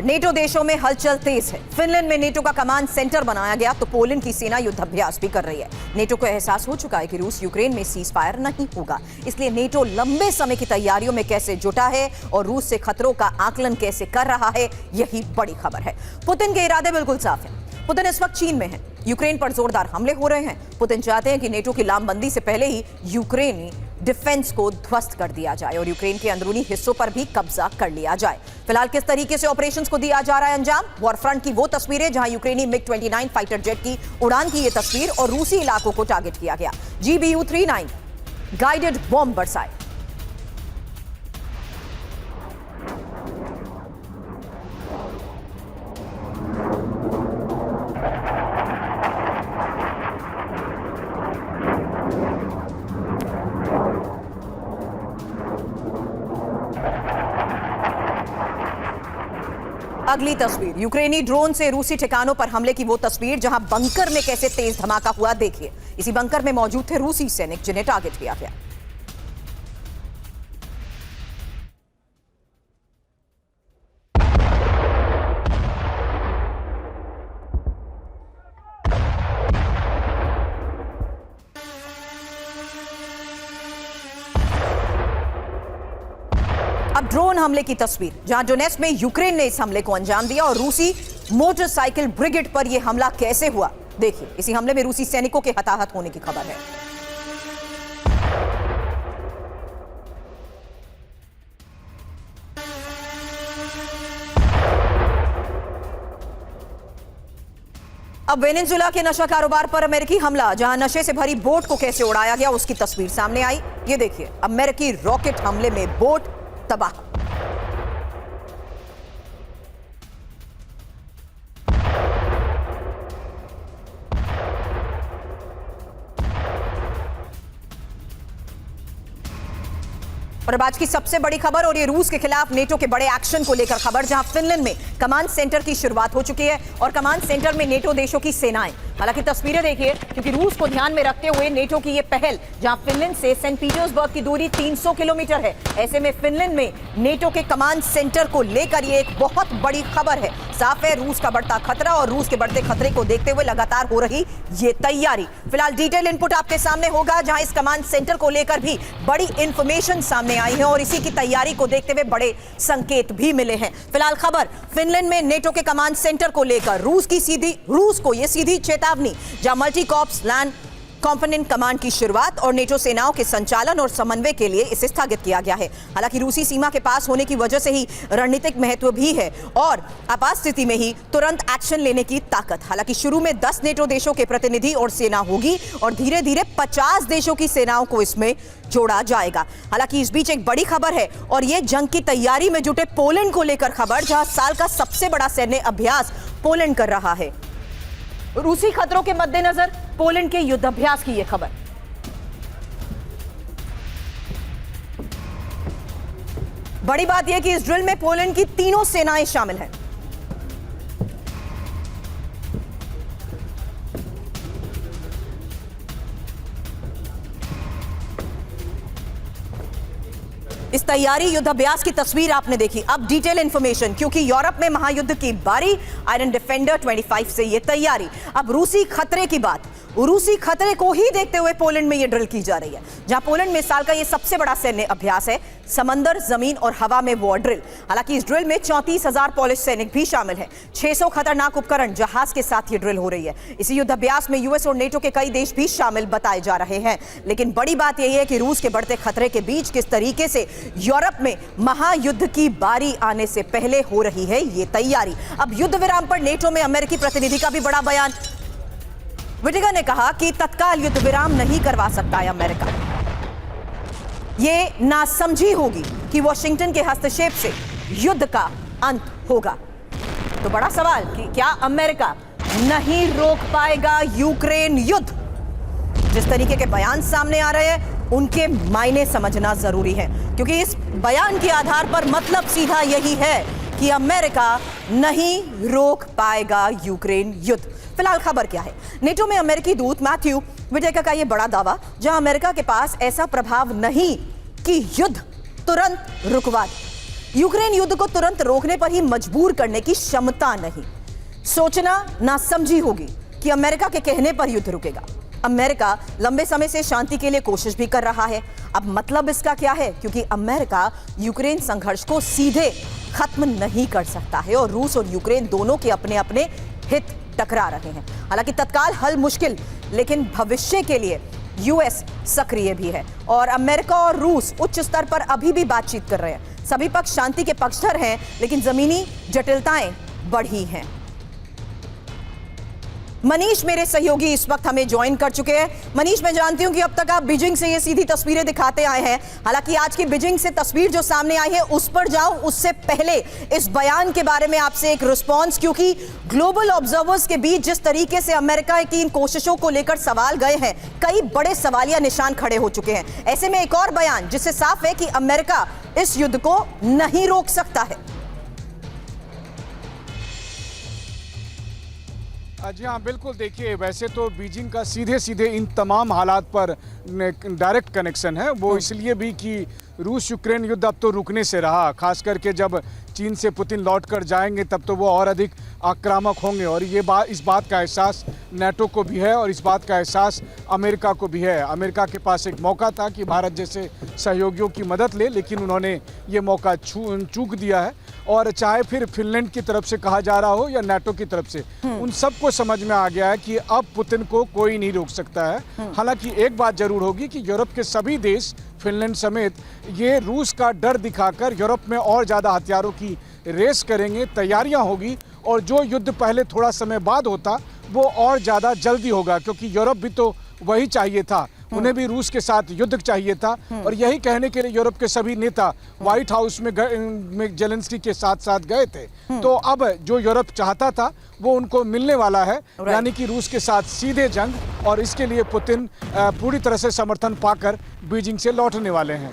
NATO देशों में हलचल तेज है। फिनलैंड में नेटो का कमांड सेंटर बनाया गया तो पोलैंड की सेना युद्धाभ्यास भी कर रही है। नेटो को एहसास हो चुका है कि रूस यूक्रेन में सीज फायर नहीं होगा, इसलिए नेटो लंबे समय की तैयारियों में कैसे जुटा है और रूस से खतरों का आकलन कैसे कर रहा है, यही बड़ी खबर है। पुतिन के इरादे बिल्कुल साफ हैं। पुतिन इस वक्त चीन में है, यूक्रेन पर जोरदार हमले हो रहे हैं। पुतिन चाहते हैं कि नेटो की लामबंदी से पहले ही यूक्रेनी डिफेंस को ध्वस्त कर दिया जाए और यूक्रेन के अंदरूनी हिस्सों पर भी कब्जा कर लिया जाए। फिलहाल किस तरीके से ऑपरेशंस को दिया जा रहा है अंजाम, वॉर फ्रंट की वो तस्वीरें जहां यूक्रेनी MiG-29 फाइटर जेट की उड़ान की ये तस्वीर और रूसी इलाकों को टारगेट किया गया। GBU-39 गाइडेड बॉम्ब बरसाए। अगली तस्वीर यूक्रेनी ड्रोन से रूसी ठिकानों पर हमले की वो तस्वीर जहां बंकर में कैसे तेज धमाका हुआ, देखिए। इसी बंकर में मौजूद थे रूसी सैनिक जिन्हें टारगेट किया गया। अब ड्रोन हमले की तस्वीर जहां डोनेट्स्क में यूक्रेन ने इस हमले को अंजाम दिया और रूसी मोटरसाइकिल ब्रिगेड पर यह हमला कैसे हुआ, देखिए। इसी हमले में रूसी सैनिकों के हताहत होने की खबर है। अब वेनेजुएला के नशा कारोबार पर अमेरिकी हमला, जहां नशे से भरी बोट को कैसे उड़ाया गया उसकी तस्वीर सामने आई। ये देखिए, अमेरिकी रॉकेट हमले में बोट तबाह। और अब आज की सबसे बड़ी खबर, और ये रूस के खिलाफ नेटो के बड़े एक्शन को लेकर खबर, जहां फिनलैंड में कमांड सेंटर की शुरुआत हो चुकी है और कमांड सेंटर में नेटो देशों की सेनाएं। हालांकि तस्वीरें देखिए, क्योंकि रूस को ध्यान में रखते हुए नेटो की ये पहल, जहां फिनलैंड से सेंट पीटर्सबर्ग की दूरी 300 किलोमीटर है, ऐसे में फिनलैंड में नेटो के कमांड सेंटर को लेकर ये एक बहुत बड़ी खबर है। साफ है, रूस का बढ़ता खतरा और रूस के बढ़ते खतरे को देखते हुए लगातार हो रही ये तैयारी। फिलहाल डिटेल इनपुट आपके सामने होगा, जहां इस कमांड सेंटर को लेकर भी बड़ी इंफॉर्मेशन सामने आई है और इसी की तैयारी को देखते हुए बड़े संकेत भी मिले हैं। फिलहाल खबर फिनलैंड में नेटो के कमांड सेंटर को लेकर रूस को यह सीधी चेतावनी, जहां multi corps land component command की शुरुआत और नेटो सेनाओं के संचालन और समन्वय के लिए इसे स्थगित किया गया है। हालांकि रूसी सीमा के पास होने की वजह से ही रणनीतिक महत्व भी है और आपात स्थिति में ही तुरंत एक्शन लेने की ताकत। हालांकि शुरू में 10 नेटो देशों के प्रतिनिधि और सेना होगी और धीरे धीरे 50 देशों की सेनाओं को इसमें जोड़ा जाएगा। हालांकि इस बीच एक बड़ी खबर है और यह जंग की तैयारी में जुटे पोलैंड को लेकर खबर, जहां साल का सबसे बड़ा सैन्य अभ्यास पोलैंड कर रहा है। रूसी खतरों के मद्देनजर पोलैंड के युद्धाभ्यास की यह खबर। बड़ी बात यह कि इस ड्रिल में पोलैंड की तीनों सेनाएं शामिल हैं। इस तैयारी युद्धाभ्यास की तस्वीर आपने देखी। अब डिटेल इंफॉर्मेशन, क्योंकि यूरोप में महायुद्ध की बारी, आयरन डिफेंडर 25 से ये तैयारी। अब रूसी खतरे की बात, रूसी खतरे को ही देखते हुए पोलैंड में ये ड्रिल की जा रही है, जहां पोलैंड में साल का ये सबसे बड़ा सैन्य अभ्यास है, समंदर, जमीन और हवा में वॉर ड्रिल। हालांकि इस ड्रिल में 34,000 पोलिश सैनिक भी शामिल हैं। 600 खतरनाक उपकरण जहाज के साथ ये ड्रिल हो रही है। इसी युद्धाभ्यास में यूएस और नेटो के कई देश भी शामिल बताए जा रहे हैं। लेकिन बड़ी बात यही है कि रूस के बढ़ते खतरे के बीच किस तरीके से यूरोप में महायुद्ध की बारी आने से पहले हो रही है ये तैयारी। अब युद्ध विराम पर नेटो में अमेरिकी प्रतिनिधि का भी बड़ा बयान। विटिगर ने कहा कि तत्काल युद्ध विराम नहीं करवा सकता है अमेरिका। यह नासमझी होगी कि वॉशिंगटन के हस्तक्षेप से युद्ध का अंत होगा। तो बड़ा सवाल कि क्या अमेरिका नहीं रोक पाएगा यूक्रेन युद्ध? जिस तरीके के बयान सामने आ रहे हैं उनके मायने समझना जरूरी है, क्योंकि इस बयान के आधार पर मतलब सीधा यही है कि अमेरिका नहीं रोक पाएगा यूक्रेन युद्ध। फिलहाल खबर क्या है, नेटो में अमेरिकी दूत मैथ्यू विटेकर का यह बड़ा दावा, जहां अमेरिका के पास ऐसा प्रभाव नहीं कि युद्ध तुरंत रुकवा दे। यूक्रेन युद्ध को तुरंत रोकने पर ही मजबूर करने की क्षमता नहीं। सोचना नासमझी होगी कि अमेरिका के कहने पर युद्ध रुकेगा। अमेरिका लंबे समय से शांति के लिए कोशिश भी कर रहा है। अब मतलब इसका क्या है? क्योंकि अमेरिका यूक्रेन संघर्ष को सीधे खत्म नहीं कर सकता है और रूस और यूक्रेन दोनों के अपने अपने हित टकरा रहे हैं। हालांकि तत्काल हल मुश्किल, लेकिन भविष्य के लिए यूएस सक्रिय भी है और अमेरिका और रूस उच्च स्तर पर अभी भी बातचीत कर रहे हैं। सभी पक्ष शांति के पक्षधर हैं, लेकिन जमीनी जटिलताएं बढ़ी हैं। मनीष मेरे सहयोगी इस वक्त हमें ज्वाइन कर चुके हैं। मनीष, मैं जानती हूं कि अब तक आप बीजिंग से ये सीधी तस्वीरें दिखाते आए हैं। हालांकि आज की बीजिंग से तस्वीर जो सामने आई है उस पर जाऊं उससे पहले इस बयान के बारे में आपसे एक रिस्पांस, क्योंकि ग्लोबल ऑब्जर्वर्स के बीच जिस तरीके से अमेरिका की इन कोशिशों को लेकर सवाल गए हैं, कई बड़े सवालिया निशान खड़े हो चुके हैं। ऐसे में एक और बयान जिससे साफ है कि अमेरिका इस युद्ध को नहीं रोक सकता है। जी हाँ, बिल्कुल। देखिए, वैसे तो बीजिंग का सीधे सीधे इन तमाम हालात पर डायरेक्ट कनेक्शन है। वो इसलिए भी कि रूस यूक्रेन युद्ध अब तो रुकने से रहा, खास करके जब चीन से पुतिन लौट कर जाएंगे तब तो वो और अधिक आक्रामक होंगे। और ये इस बात का एहसास नाटो को भी है और इस बात का एहसास अमेरिका को भी है। अमेरिका के पास एक मौका था कि भारत जैसे सहयोगियों की मदद ले, लेकिन उन्होंने ये मौका चूक दिया है। और चाहे फिर फिनलैंड की तरफ से कहा जा रहा हो या नाटो की तरफ से, उन सबको समझ में आ गया है कि अब पुतिन को कोई नहीं रोक सकता है। हालांकि एक बात जरूर होगी कि यूरोप के सभी देश, फिनलैंड समेत, ये रूस का डर दिखाकर यूरोप में और ज़्यादा हथियारों की रेस करेंगे, तैयारियां होगी। और जो युद्ध पहले थोड़ा समय बाद होता वो और ज़्यादा जल्दी होगा, क्योंकि यूरोप भी तो वही चाहिए था। उन्हें भी रूस के साथ युद्ध चाहिए था और यही कहने के लिए यूरोप के सभी नेता व्हाइट हाउस में जेलेंस्की के साथ साथ गए थे। तो अब जो यूरोप चाहता था वो उनको मिलने वाला है, यानी कि रूस के साथ सीधे जंग। और इसके लिए पुतिन पूरी तरह से समर्थन पाकर बीजिंग से लौटने वाले हैं।